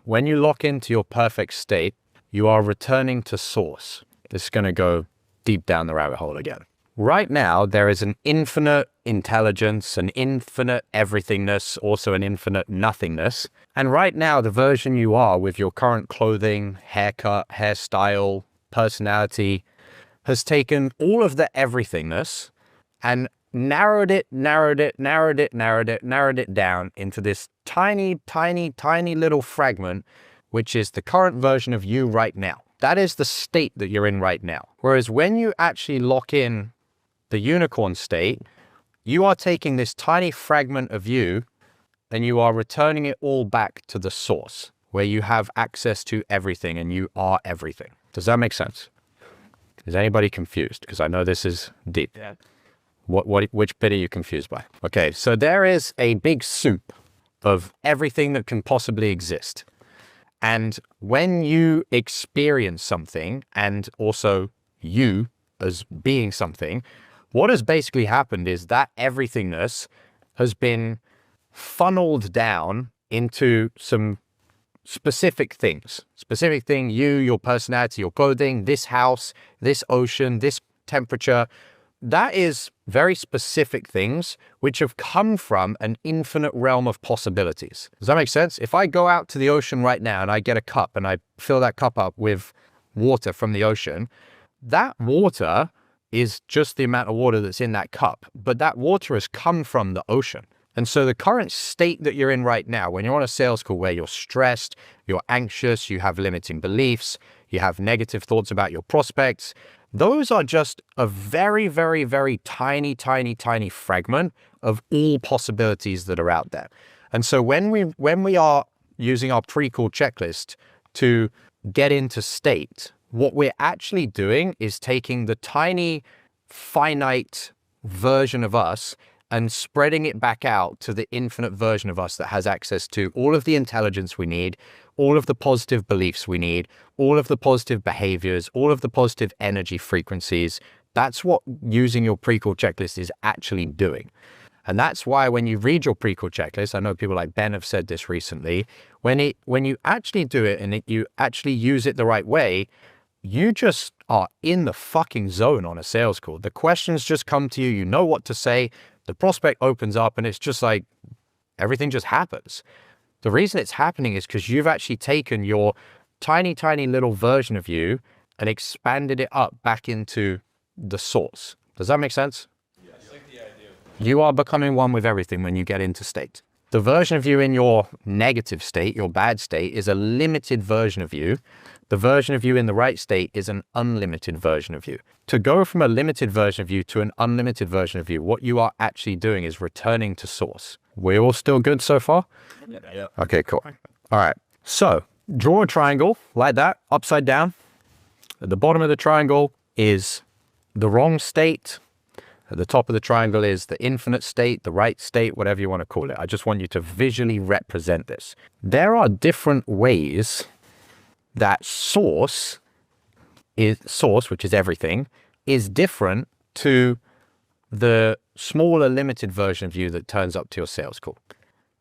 when you lock into your perfect state, you are returning to source. This is going to go deep down the rabbit hole again. Right now, there is an infinite intelligence, an infinite everythingness, also an infinite nothingness. And right now, the version you are with your current clothing, haircut, hairstyle, personality has taken all of the everythingness and narrowed it down into this tiny little fragment, which is the current version of you right now. That is the state that you're in right now. Whereas when you actually lock in the unicorn state, you are taking this tiny fragment of you and you are returning it all back to the source where you have access to everything and you are everything. Does that make sense? Is anybody confused? Because I know this is deep. Yeah. Which bit are you confused by? Okay, so there is a big soup of everything that can possibly exist. And when you experience something, and also you as being something, what has basically happened is that everythingness has been funneled down into some specific things. Specific thing, you, your personality, your clothing, this house, this ocean, this temperature. That is very specific things which have come from an infinite realm of possibilities. Does that make sense? If I go out to the ocean right now and I get a cup and I fill that cup up with water from the ocean, that water is just the amount of water that's in that cup, but that water has come from the ocean. And so the current state that you're in right now, when you're on a sales call where you're stressed, you're anxious, you have limiting beliefs, you have negative thoughts about your prospects, those are just a very tiny fragment of all possibilities that are out there. And so when we are using our pre-call checklist to get into state, what we're actually doing is taking the tiny finite version of us and spreading it back out to the infinite version of us that has access to all of the intelligence we need, all of the positive beliefs we need, all of the positive behaviors, all of the positive energy frequencies. That's what using your pre-call checklist is actually doing. And that's why when you read your pre-call checklist, I know people like Ben have said this recently, when you actually do it and you actually use it the right way, you just are in the fucking zone on a sales call. The questions just come to you, you know what to say, the prospect opens up and it's just like, everything just happens. The reason it's happening is because you've actually taken your tiny little version of you and expanded it up back into the source. Does that make sense? Yes. I like the idea. You are becoming one with everything when you get into state. The version of you in your negative state, your bad state, is a limited version of you. The version of you in the right state is an unlimited version of you. To go from a limited version of you to an unlimited version of you, what you are actually doing is returning to source. We're all still good so far? Yeah. Okay, cool. All right. So draw a triangle like that, upside down. At the bottom of the triangle is the wrong state. At the top of the triangle is the infinite state, the right state, whatever you want to call it. I just want you to visually represent this. There are different ways that source, which is everything, is different to the smaller limited version of you that turns up to your sales call.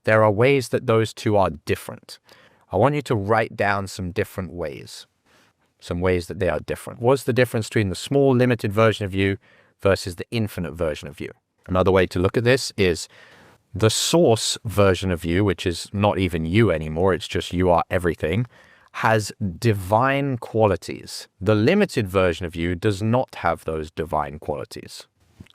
There are ways that those two are different. I want you to write down some different ways, some ways that they are different. What's the difference between the small limited version of you versus the infinite version of you? Another way to look at this is the source version of you, which is not even you anymore, it's just you are everything, has divine qualities. The limited version of you does not have those divine qualities.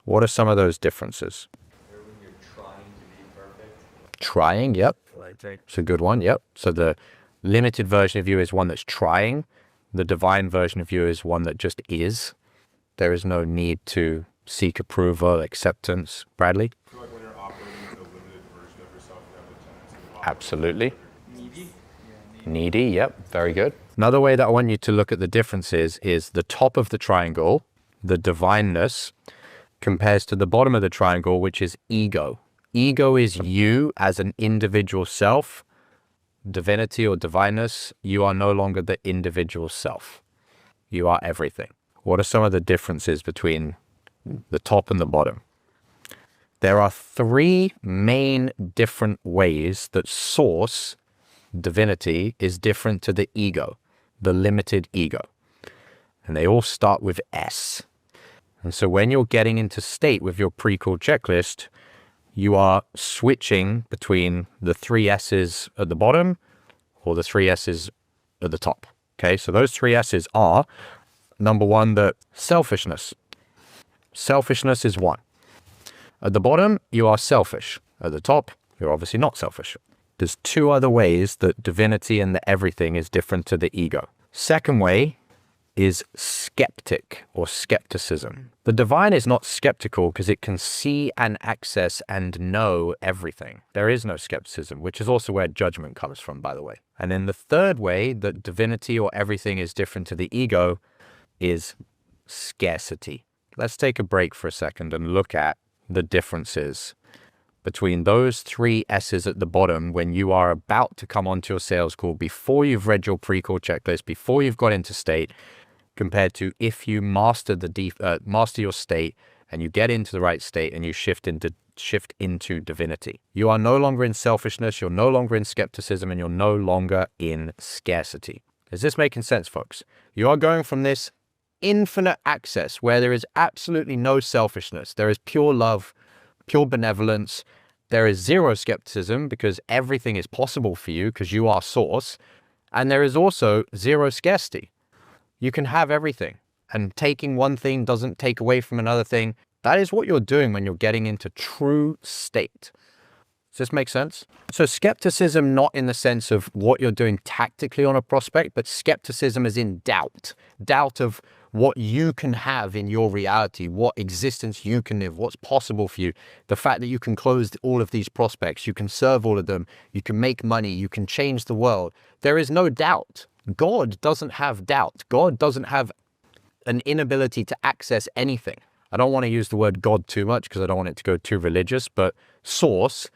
What are some of those differences? When you're trying to be perfect. Trying, yep. Like, It's a good one, yep. So the limited version of you is one that's trying. The divine version of you is one that just is. There is no need to seek approval, acceptance. Bradley? I feel like when you're operating with a limited version of yourself, you have the tendency to operate. Absolutely. needy. Needy, yep, very good. Another way that I want you to look at the differences is the top of the triangle, the divineness, compares to the bottom of the triangle, which is ego. Ego is you as an individual self. Divinity or divineness, you are no longer the individual self. You are everything. What are some of the differences between the top and the bottom? There are three main different ways that source divinity is different to the ego, the limited ego. And they all start with S. And so when you're getting into state with your pre-call checklist, you are switching between the 3 S's at the bottom or the 3 S's at the top. Okay, so those 3 S's are, number 1, the selfishness. Selfishness is 1. At the bottom, you are selfish. At the top, you're obviously not selfish. There's 2 other ways that divinity and the everything is different to the ego. Second way is skeptic or skepticism. The divine is not skeptical because it can see and access and know everything. There is no skepticism, which is also where judgment comes from, by the way. And then the third way that divinity or everything is different to the ego is scarcity. Let's take a break for a second and look at the differences between those 3 S's at the bottom when you are about to come onto your sales call, before you've read your pre-call checklist, before you've got into state, compared to if you master your state and you get into the right state and you shift into divinity. You are no longer in selfishness, you're no longer in skepticism, and you're no longer in scarcity. Is this making sense, folks? You are going from this infinite access where there is absolutely no selfishness. There is pure love, pure benevolence. There is zero skepticism because everything is possible for you because you are source. And there is also zero scarcity. You can have everything, and taking one thing doesn't take away from another thing. That is what you're doing when you're getting into true state. Does this make sense? So skepticism, not in the sense of what you're doing tactically on a prospect, but skepticism is in doubt. Doubt of what you can have in your reality, what existence you can live, what's possible for you. The fact that you can close all of these prospects, you can serve all of them, you can make money, you can change the world. There is no doubt. God doesn't have doubt. God doesn't have an inability to access anything. I don't want to use the word God too much because I don't want it to go too religious, but source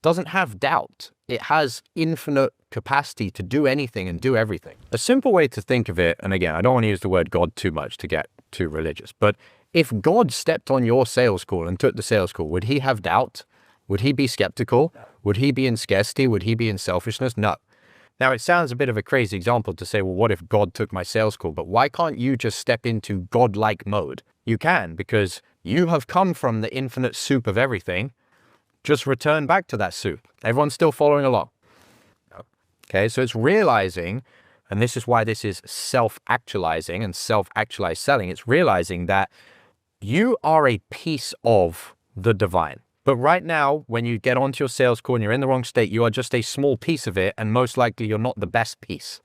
doesn't have doubt. It has infinite capacity to do anything and do everything. A simple way to think of it, and again, I don't want to use the word God too much to get too religious, but if God stepped on your sales call and took the sales call, would he have doubt? Would he be skeptical? Would he be in scarcity? Would he be in selfishness? No. Now, it sounds a bit of a crazy example to say, well, what if God took my sales call? But why can't you just step into godlike mode? You can, because you have come from the infinite soup of everything. Just return back to that soup. Everyone's still following along. Okay, so it's realizing, and this is why this is self-actualizing and self-actualized selling. It's realizing that you are a piece of the divine. But right now, when you get onto your sales call and you're in the wrong state, you are just a small piece of it, and most likely you're not the best piece.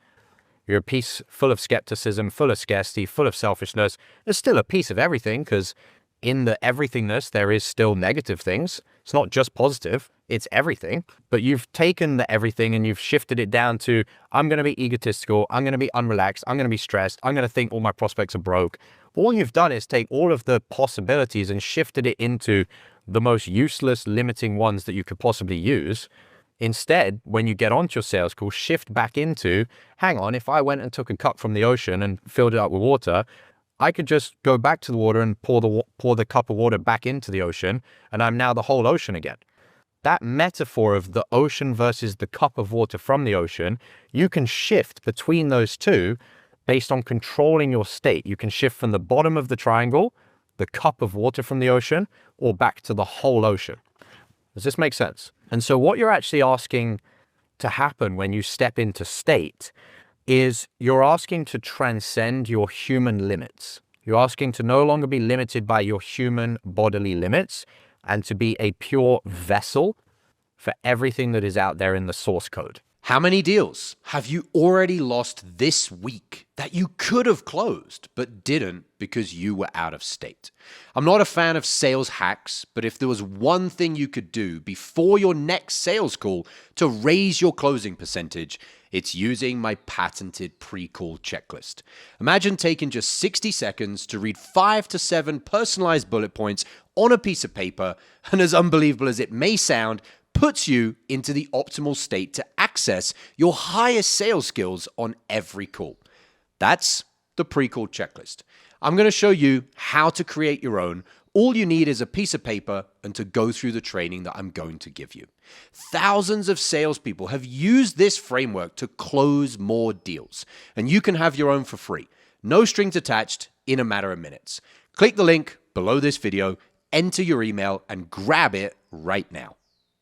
You're a piece full of skepticism, full of scarcity, full of selfishness. There's still a piece of everything, because in the everythingness, there is still negative things. It's not just positive, it's everything. But you've taken the everything and you've shifted it down to, I'm going to be egotistical, I'm going to be unrelaxed, I'm going to be stressed, I'm going to think all my prospects are broke. All you've done is take all of the possibilities and shifted it into the most useless, limiting ones that you could possibly use. Instead, when you get onto your sales call, shift back into, hang on, if I went and took a cup from the ocean and filled it up with water, I could just go back to the water and pour the cup of water back into the ocean, and I'm now the whole ocean again. That metaphor of the ocean versus the cup of water from the ocean, you can shift between those two based on controlling your state. You can shift from the bottom of the triangle, the cup of water from the ocean, or back to the whole ocean. Does this make sense? And so what you're actually asking to happen when you step into state is you're asking to transcend your human limits. You're asking to no longer be limited by your human bodily limits and to be a pure vessel for everything that is out there in the source code. How many deals have you already lost this week that you could have closed but didn't because you were out of state? I'm not a fan of sales hacks, but if there was one thing you could do before your next sales call to raise your closing percentage, it's using my patented pre-call checklist. Imagine taking just 60 seconds to read 5 to 7 personalized bullet points on a piece of paper, and as unbelievable as it may sound, puts you into the optimal state to access your highest sales skills on every call. That's the pre-call checklist. I'm going to show you how to create your own, All you need is a piece of paper and to go through the training that I'm going to give you. Thousands of salespeople have used this framework to close more deals, and you can have your own for free. No strings attached, in a matter of minutes. Click the link below this video, enter your email, and grab it right now.